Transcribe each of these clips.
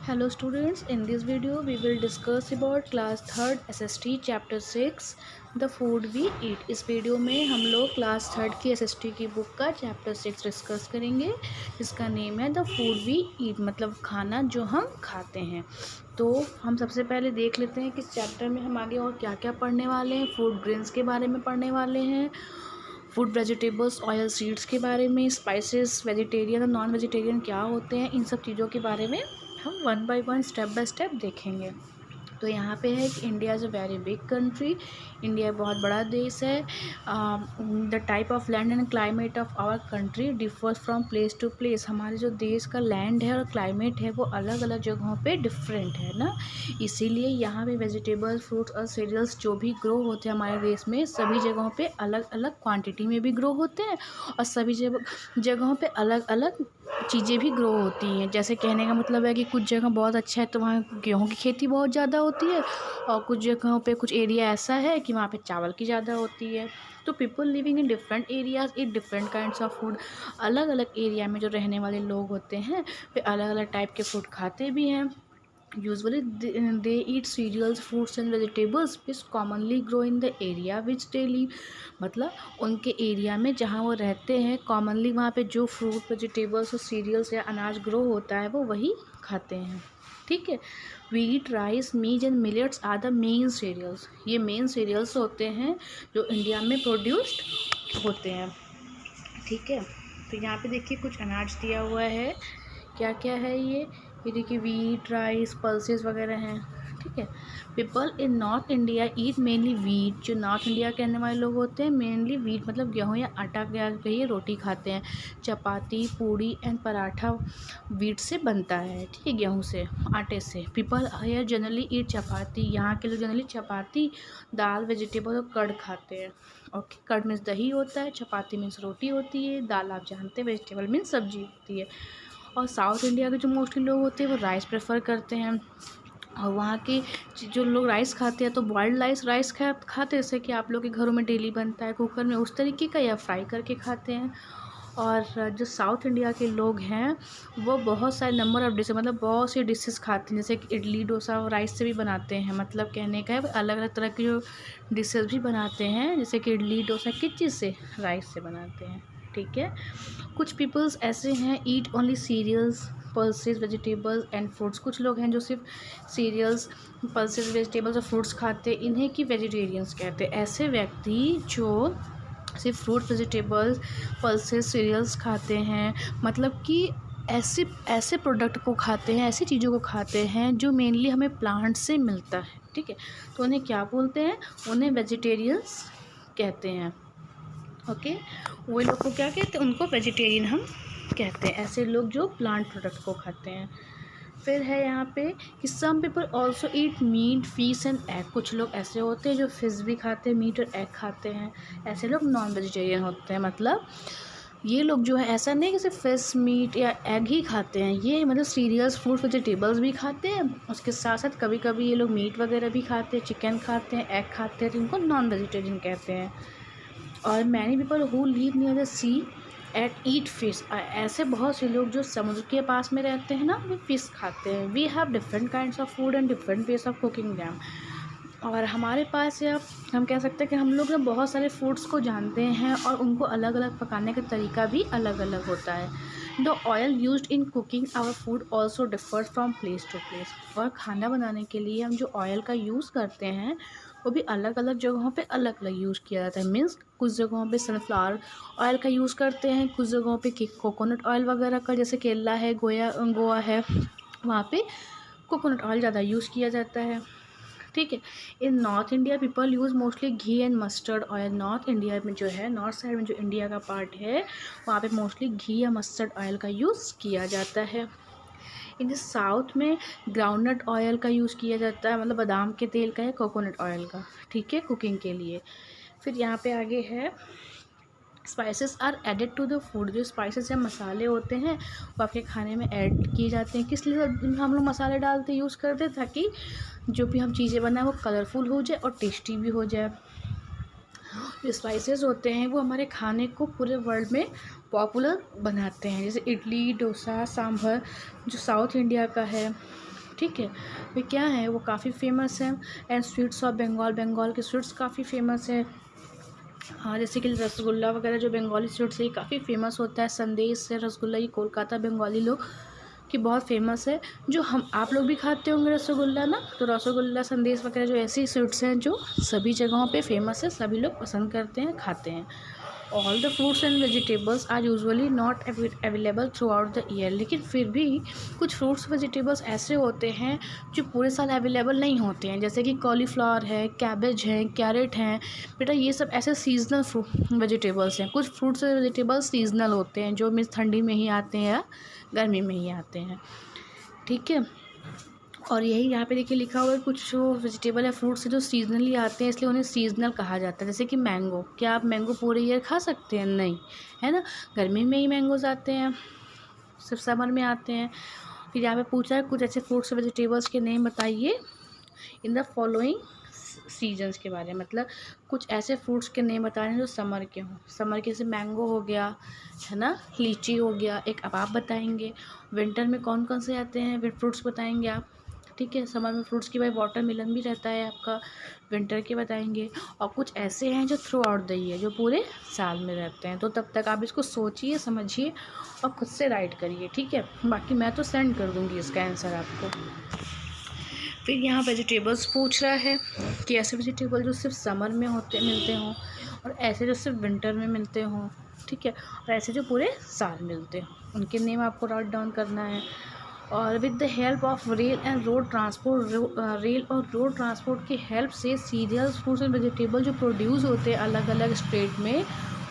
Hello students, in this video we will discuss about class 3rd SST chapter 6 the food we eat। इस video में हम लोग class 3rd की SST की book का chapter 6 discuss करेंगे जिसका नेम है द फूड वी ईट, मतलब खाना जो हम खाते हैं। तो हम सबसे पहले देख लेते हैं कि इस चैप्टर में हम आगे और क्या क्या पढ़ने वाले हैं। फूड ग्रेन्स के बारे में पढ़ने वाले हैं, फूड वेजिटेबल्स, ऑयल सीड्स के बारे में, स्पाइसेस, वेजिटेरियन और नॉन वेजिटेरियन क्या होते हैं, इन सब चीज़ों के बारे में हम one by one step by step देखेंगे। तो यहाँ पे है कि India is a very big country. India बहुत बड़ा देश है। The type of land and climate of our country differs from place to place. हमारे जो देश का लैंड है और क्लाइमेट है वो अलग अलग जगहों पे डिफरेंट है ना, इसीलिए यहाँ पे वेजिटेबल्स, फ्रूट्स और सीरियल्स जो भी ग्रो होते हैं हमारे देश में सभी जगहों पे अलग अलग क्वांटिटी में भी ग्रो होते हैं और सभी जगहों पे अलग अलग चीज़ें भी ग्रो होती हैं। जैसे कहने का मतलब है कि कुछ जगह बहुत अच्छा है तो वहाँ गेहूँ की खेती बहुत ज़्यादा होती है और कुछ जगहों पे कुछ एरिया ऐसा है कि वहाँ पे चावल की ज़्यादा होती है। तो people living in different areas eat different kinds of food. अलग अलग एरिया में जो रहने वाले लोग होते हैं वे अलग अलग टाइप के फूड खाते भी हैं। Usually they eat cereals, fruits and vegetables which commonly grow in the area which they live। मतलब उनके एरिया में जहाँ वो रहते हैं कॉमनली वहाँ पे जो फ्रूट, वेजिटेबल्स और सीरियल्स या अनाज ग्रो होता है वो वही खाते हैं। ठीक है। Wheat, rice, maize and millets are the main cereals. ये मेन सीरियल्स होते हैं जो इंडिया में प्रोड्यूस्ड होते हैं। ठीक है। तो यहाँ पे देखिए कुछ अनाज दिया हुआ है, क्या क्या है ये देखिए वीट, राइस, पल्सेस वगैरह हैं। ठीक है। People in North India eat mainly wheat. जो नॉर्थ इंडिया के रहने वाले लोग होते हैं मेनली वीट मतलब गेहूँ या आटा कहिए रोटी खाते हैं। चपाती, पूड़ी एंड पराठा वीट से बनता है, ठीक है, गेहूँ से, आटे से। पीपल हेयर जनरली ईट चपाती। यहाँ के लोग जनरली चपाती, दाल, वेजिटेबल और कर्ड खाते हैं। ओके, कर्ड मीन्स दही होता है, चपाती मीन्स रोटी होती है, दाल आप जानते हैं, वेजिटेबल मीन्स सब्जी होती है। और साउथ इंडिया के जो मोस्टली लोग होते हैं वो राइस प्रेफर करते हैं और वहाँ के जो लोग राइस खाते हैं तो बॉइल्ड राइस खाते हैं, जैसे कि आप लोग के घरों में डेली बनता है कुकर में उस तरीके का, या फ्राई करके खाते हैं। और जो साउथ इंडिया के लोग हैं वो बहुत सारे नंबर ऑफ़ डिशेज मतलब बहुत सी डिशेस खाते हैं, जैसे कि इडली, डोसा राइस से भी बनाते हैं। मतलब कहने का है अलग अलग तरह की जो डिशेस भी बनाते हैं, जैसे कि इडली, डोसा किस चीज़ से, राइस से बनाते हैं। ठीक है। कुछ पीपल्स ऐसे हैं eat only cereals, pulses, vegetables and fruits. कुछ लोग हैं जो सिर्फ सीरियल्स, पल्सेस, वेजिटेबल्स और फ्रूट्स खाते हैं, इन्हें की वेजिटेरियंस कहते हैं। ऐसे व्यक्ति जो सिर्फ फ्रूट, वेजिटेबल्स, पल्सेस, सीरियल्स खाते हैं, मतलब कि ऐसे प्रोडक्ट को खाते हैं, ऐसी चीज़ों को खाते हैं जो मेनली हमें प्लांट से मिलता है। ठीक है। तो उन्हें क्या बोलते हैं, उन्हें वेजिटेरियंस कहते हैं। ओके। वो लोग को क्या कहते हैं, उनको वेजिटेरियन हम कहते हैं, ऐसे लोग जो प्लांट प्रोडक्ट को खाते हैं। फिर है यहाँ पे कि some people also eat meat, fish and egg. कुछ लोग ऐसे होते हैं जो फिश भी खाते हैं, मीट और एग खाते हैं, ऐसे लोग नॉन वेजिटेरियन होते हैं। मतलब ये लोग जो है ऐसा नहीं कि सिर्फ फिश, मीट या एग ही खाते हैं, ये मतलब सीरियल्स, फ्रूट, वेजिटेबल्स भी खाते हैं। उसके साथ साथ कभी कभी ये लोग मीट वगैरह भी खाते हैं, चिकन खाते हैं, एग खाते हैं, तो इनको नॉन वेजिटेरियन कहते हैं। और many people who live near the sea at eat fish. ऐसे बहुत से लोग जो समुद्र के पास में रहते हैं ना वे फ़िश खाते हैं। We have different kinds of food and different ways of cooking them. और हमारे पास या हम कह सकते हैं कि हम लोग ना बहुत सारे फूड्स को जानते हैं और उनको अलग अलग पकाने का तरीका भी अलग अलग होता है। The oil used in cooking our food also differs from place to place. और खाना बनाने के लिए हम जो ऑयल का यूज़ करते हैं वो भी अलग अलग जगहों पे अलग अलग यूज़ किया जाता है। मीन्स कुछ जगहों पे सनफ्लावर ऑयल का यूज़ करते हैं, कुछ जगहों पे कोकोनट ऑयल वगैरह का, जैसे केरला है, गोवा है, वहाँ पे कोकोनट ऑयल ज़्यादा यूज़ किया जाता है। ठीक है। In North India people use mostly ghee and mustard oil. North India में जो है, नॉर्थ साइड में जो इंडिया का पार्ट है वहाँ पे मोस्टली घी या मस्टर्ड ऑयल का यूज़ किया जाता है। इन साउथ में ग्राउंडनट ऑयल का यूज़ किया जाता है, मतलब बादाम के तेल का या कोकोनट ऑयल का, ठीक है, कुकिंग के लिए। फिर यहाँ पे आगे है spices are added to the food. जो स्पाइसेस या मसाले होते हैं वो आपके खाने में ऐड किए जाते हैं। किस लिए हम लोग मसाले डालते यूज़ करते हैं, ताकि जो भी हम चीज़ें बनाएं वो कलरफुल हो जाए और टेस्टी भी हो जाए। जो स्पाइसेस होते हैं वो हमारे खाने को पूरे वर्ल्ड में पॉपुलर बनाते हैं, जैसे इडली, डोसा, सांभर जो साउथ इंडिया का है, ठीक है। वे क्या है, वो काफ़ी फेमस है। And sweets of Bengal, Bengal के स्वीट्स काफ़ी फेमस है। हाँ, जैसे कि रसगुल्ला वगैरह जो बंगाली स्वीट्स है ये काफ़ी फेमस होता है। संदेश है रसगुल्ला, ये कोलकाता बंगाली लोग की बहुत फेमस है। जो हम आप लोग भी खाते होंगे रसगुल्ला ना, तो रसगुल्ला संदेश वगैरह जो ऐसी स्वीट्स हैं जो सभी जगहों पे फेमस है, सभी लोग पसंद करते हैं, खाते हैं। All the fruits and vegetables are usually not available throughout the year, लेकिन फिर भी कुछ फ्रूट्स वेजिटेबल्स ऐसे होते हैं जो पूरे साल अवेलेबल नहीं होते हैं, जैसे कि कॉलीफ्लावर है, कैबेज है, कैरेट हैं। बेटा ये सब ऐसे सीजनल फ्रूट वेजिटेबल्स हैं। कुछ फ्रूट्स और वेजिटेबल्स सीजनल होते हैं जो मीन्स ठंडी में ही आते हैं या गर्मी में ही आते हैं, ठीक है। और यही यहाँ पे देखिए लिखा हुआ है, कुछ जो वेजिटेबल या फ्रूट्स है जो सीजनली आते हैं इसलिए उन्हें सीजनल कहा जाता है। जैसे कि मैंगो, क्या आप मैंगो पूरे ईयर खा सकते हैं? नहीं, है ना, गर्मी में ही मैंगोज आते हैं, सिर्फ समर में आते हैं। फिर यहाँ पे पूछा है कुछ ऐसे फ्रूट्स और वेजिटेबल्स के नेम बताइए इन द फॉलोइंग सीजन्स के बारे में, मतलब कुछ ऐसे फ्रूट्स के नेम बता रहे हैं जो समर के हों। समर के जैसे मैंगो हो गया, है ना, लीची हो गया, एक अब आप बताएंगे। विंटर में कौन कौन से आते हैं वे फ्रूट्स बताएंगे आप, ठीक है। समर में फ्रूट्स की भाई वाटरमेलन भी रहता है आपका, विंटर के बताएंगे। और कुछ ऐसे हैं जो थ्रू आउट द ईयर, जो पूरे साल में रहते हैं। तो तब तक आप इसको सोचिए, समझिए और खुद से राइट करिए, ठीक है। बाकी मैं तो सेंड कर दूँगी इसका आंसर आपको। फिर यहाँ वेजिटेबल्स पूछ रहा है कि ऐसे वेजिटेबल जो सिर्फ समर में मिलते हों, और ऐसे जो सिर्फ विंटर में मिलते हों, ठीक है, और ऐसे जो पूरे साल मिलते हों, उनके नेम आपको राइट डाउन करना है। और with the help of rail and road transport, rail और रोड ट्रांसपोर्ट की हेल्प से सीरियल्स, फ्रूट्स एंड वेजिटेबल जो प्रोड्यूस होते हैं अलग अलग स्टेट में,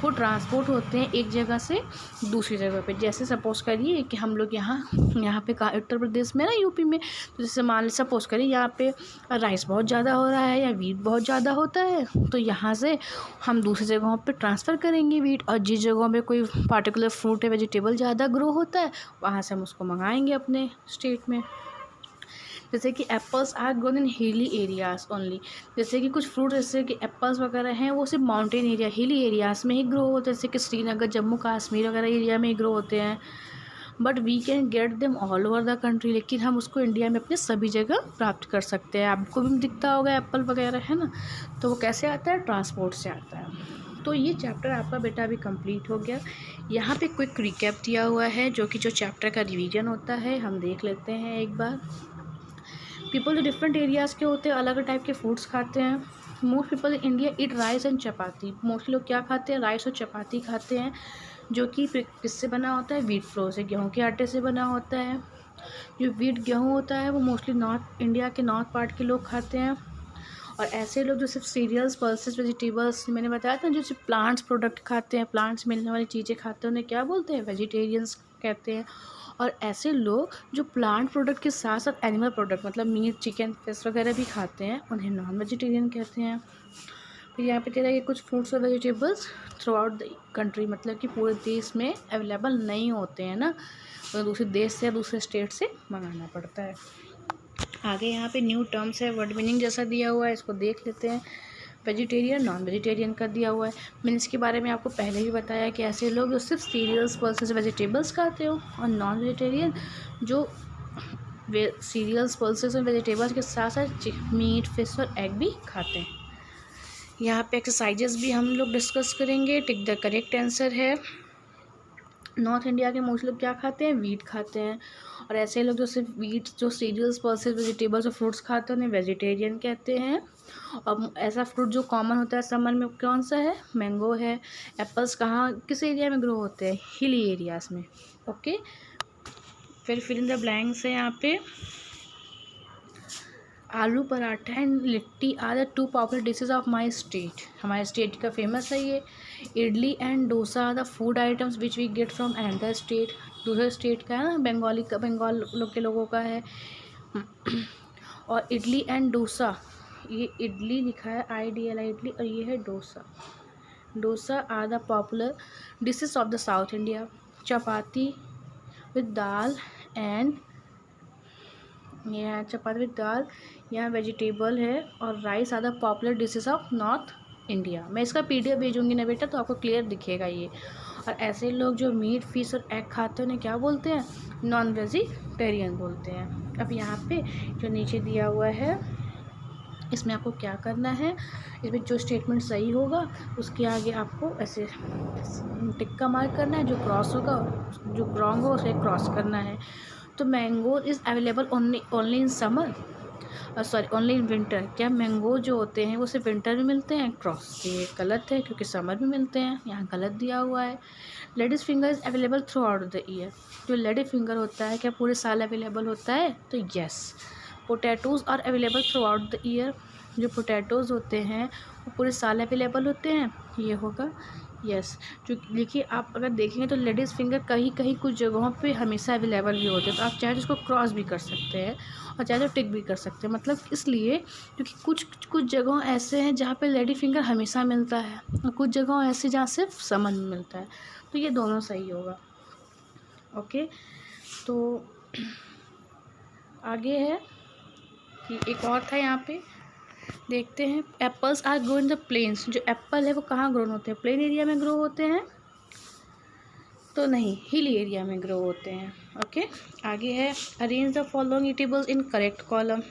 वो ट्रांसपोर्ट होते हैं एक जगह से दूसरी जगह पे। जैसे सपोज़ करिए कि हम लोग यहाँ पे कहाँ उत्तर प्रदेश में ना, यूपी में, तो जैसे मान ली सपोज़ करिए यहाँ पे राइस बहुत ज़्यादा हो रहा है या वीट बहुत ज़्यादा होता है, तो यहाँ से हम दूसरी जगहों पे ट्रांसफ़र करेंगे वीट, और जिस जगहों पे कोई पार्टिकुलर फ्रूट या वेजिटेबल ज़्यादा ग्रो होता है वहाँ से हम उसको मंगाएंगे अपने स्टेट में। जैसे कि apples are grown in hilly areas only, जैसे कि कुछ फ्रूट जैसे कि एप्पल्स वगैरह हैं वो सिर्फ माउंटेन एरिया, हिली एरियाज़ में ही ग्रो होते हैं, जैसे कि श्रीनगर, जम्मू कश्मीर वगैरह एरिया में ही ग्रो होते हैं। But we can get them all over the country, लेकिन हम उसको इंडिया में अपने सभी जगह प्राप्त कर सकते हैं। आपको भी दिखता होगा एप्पल वगैरह, है ना, तो वो कैसे आता है? ट्रांसपोर्ट से आता है। तो ये चैप्टर आपका बेटा अभी कंप्लीट हो गया। यहाँ पे क्विक रिकैप दिया हुआ है जो कि जो चैप्टर का रिवीजन होता है, हम देख लेते हैं एक बार। पीपल जो डिफरेंट एरियाज़ के होते हैं अलग अलग टाइप के फूड्स खाते हैं। Most people in India eat rice and chapati, mostly लोग क्या खाते हैं? राइस और चपाती खाते हैं, जो कि किससे बना होता है? व्हीट फ्लोर से, गेहूं के आटे से बना होता है। जो व्हीट गेहूं होता है वो मोस्टली नॉर्थ इंडिया के नॉर्थ पार्ट के लोग खाते हैं। और ऐसे लोग जो सिर्फ सीरियल्स, पल्सेस, वेजिटेबल्स, मैंने बताया था जो सिर्फ प्लांट्स प्रोडक्ट खाते हैं, प्लांट्स मिलने वाली चीज़ें खाते हैं, उन्हें क्या बोलते हैं? वेजिटेरियंस कहते हैं। और ऐसे लोग जो प्लांट प्रोडक्ट के साथ साथ एनिमल प्रोडक्ट मतलब मीट, चिकन, फिश वगैरह भी खाते हैं, उन्हें नॉन वेजिटेरियन कहते हैं। फिर यहाँ पे कह रहा है कि कुछ फ्रूट्स और vegetables through out the country, मतलब कि पूरे देश में अवेलेबल नहीं होते हैं ना, तो दूसरे देश से या दूसरे स्टेट से मंगाना पड़ता है। आगे यहाँ पे न्यू टर्म्स है, वर्ड मीनिंग जैसा दिया हुआ है, इसको देख लेते हैं। वेजिटेरियन, नॉन वेजिटेरियन का दिया हुआ है। मैंने इसके बारे में आपको पहले भी बताया कि ऐसे लोग जो सिर्फ सीरियल्स, पल्सेस, वेजिटेबल्स खाते हो, और नॉन वेजिटेरियन जो सीरियल्स, पल्सेस और वेजिटेबल्स के साथ साथ मीट, फिश और एग भी खाते हैं। यहाँ पे एक्सरसाइजेस भी हम लोग डिस्कस करेंगे। टिक द करेक्ट आंसर है। नॉर्थ इंडिया के मोस्ट लोग क्या खाते हैं? वीट खाते हैं। और ऐसे लोग जो सिर्फ वीट, जो सीरियल्स, पल्सेस, वेजिटेबल्स और फ्रूट्स खाते हैं उन्हें वेजिटेरियन कहते हैं। और ऐसा फ्रूट जो कॉमन होता है समर में कौन सा है? मैंगो है। एप्पल्स कहाँ, किस एरिया में ग्रो होते हैं? हिली एरियाज़ में, ओके। फिर फिल इन द ब्लैंक्स है यहाँ पे। Aloo paratha and litti are the 2 popular dishes of my state, हमारे स्टेट का फेमस है ये। Idli and dosa are the food items which we get from another state, दूसरे स्टेट का है ना, बंगाली का, बंगाल लोग के लोगों का है। और इडली एंड डोसा, ये इडली लिखा है IDLI इडली, और ये है dosa. Dosa are the popular dishes of the south India. Chapati with dal and, यह चपाती विद दाल, यहाँ वेजिटेबल है। और rice are the popular dishes of north India. मैं इसका PDF भेजूंगी ना बेटा, तो आपको क्लियर दिखेगा ये। और ऐसे लोग जो मीट फिश और एग खाते हैं उन्हें क्या बोलते हैं? नॉन वेजिटेरियन बोलते हैं। अब यहाँ पे जो नीचे दिया हुआ है इसमें आपको क्या करना है, इसमें जो स्टेटमेंट सही होगा उसके आगे आपको ऐसे टिक्का मार्क करना है, जो क्रॉस होगा जो रॉन्ग हो उसे क्रॉस करना है। तो mango is available only in summer, sorry only in winter. क्या मैंगो जो होते हैं वो सिर्फ विंटर में मिलते हैं? क्रॉस ये गलत है क्योंकि समर में मिलते हैं, यहाँ गलत दिया हुआ है। Ladies finger is available throughout the year. जो लेडी फिंगर होता है क्या पूरे साल अवेलेबल होता है? तो yes. Potatoes are available throughout the year. जो पोटैटोज़ होते हैं वो पूरे साल अवेलेबल होते हैं, ये होगा यस। जो देखिए आप अगर देखेंगे तो लेडीज़ फिंगर कहीं कहीं कुछ जगहों पे हमेशा अवेलेबल भी होते हैं, तो आप चाहे तो इसको क्रॉस भी कर सकते हैं और चाहे तो टिक भी कर सकते हैं। मतलब इसलिए क्योंकि कुछ जगहों ऐसे हैं जहाँ पे लेडी फिंगर हमेशा मिलता है और कुछ जगहों ऐसे जहाँ सिर्फ समर में मिलता है, तो ये दोनों सही होगा। ओके, तो आगे है कि एक और था यहाँ पे, देखते हैं। Apples are grow in the plains. जो एप्पल है वो कहाँ ग्रोन होते हैं? प्लेन एरिया में ग्रो होते हैं? तो नहीं, हिल एरिया में ग्रो होते हैं। ओके, आगे है arrange the following eatables in correct column.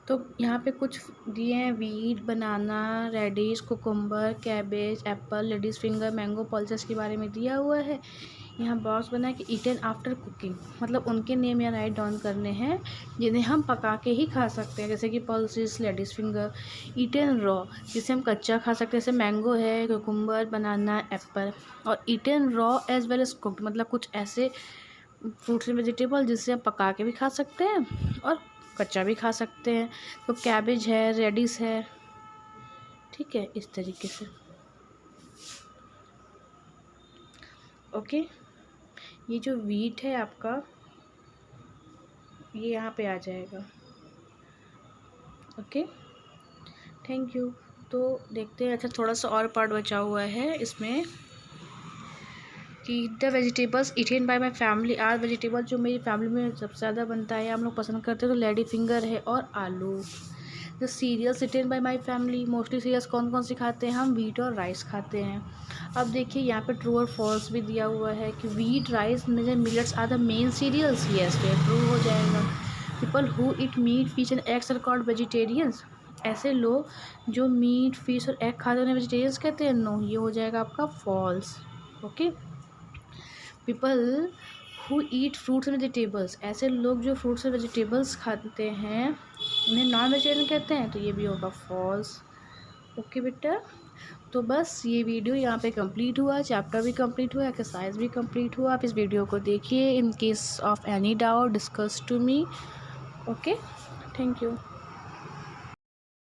तो यहाँ पे कुछ दिए हैं, wheat, banana, radish, cucumber, cabbage, apple, ladies finger, mango, pulses के बारे में दिया हुआ है। यहाँ बॉक्स बना है कि ईटन आफ्टर कुकिंग, मतलब उनके नेम यहाँ राइट डाउन करने हैं जिन्हें हम पका के ही खा सकते हैं, जैसे कि pulses, ladies finger. Eaten raw, जिसे हम कच्चा खा सकते हैं, जैसे मैंगो है, कुकुम्बर, बनाना, एप्पल। और eaten raw as well as cooked, मतलब कुछ ऐसे फ्रूट्स एंड वेजिटेबल जिसे हम पका के भी खा सकते हैं और कच्चा भी खा सकते हैं। तो कैबेज है, रेडिश है, ठीक है, इस तरीके से। ओके, ये जो वीट है आपका ये यहाँ पे आ जाएगा। Okay, thank you. तो देखते हैं, अच्छा थोड़ा सा और पार्ट बचा हुआ है इसमें कि the vegetables eaten by my family are. Vegetable जो मेरी फैमिली में सबसे ज़्यादा बनता है हम लोग पसंद करते हैं, तो लेडी फिंगर है और आलू। The cereals eaten by my family, mostly cereals कौन कौन से खाते हैं हम? व्हीट और राइस खाते हैं। अब देखिए यहाँ पे ट्रू और फॉल्स भी दिया हुआ है कि wheat, rice, millets are the main cereals. Yes, ये ट्रू हो जाएगा। People who eat meat, fish and eggs are called vegetarians. ऐसे लोग जो मीट, फिश और एग खाते हैं उन्हें वेजिटेरियंस कहते हैं? नो, ये हो जाएगा आपका false. Okay, people who eat fruits and vegetables, ऐसे लोग जो फ्रूट्स और वेजिटेबल्स खाते हैं उन्हें नॉन वेजिटेरियन कहते हैं? तो ये भी होगा फॉल्स। ओके बेटा, तो बस ये वीडियो यहाँ पे कंप्लीट हुआ, चैप्टर भी कंप्लीट हुआ, एक्सरसाइज भी कंप्लीट हुआ। आप इस वीडियो को देखिए। In case of any doubt discuss to me. Okay, thank you.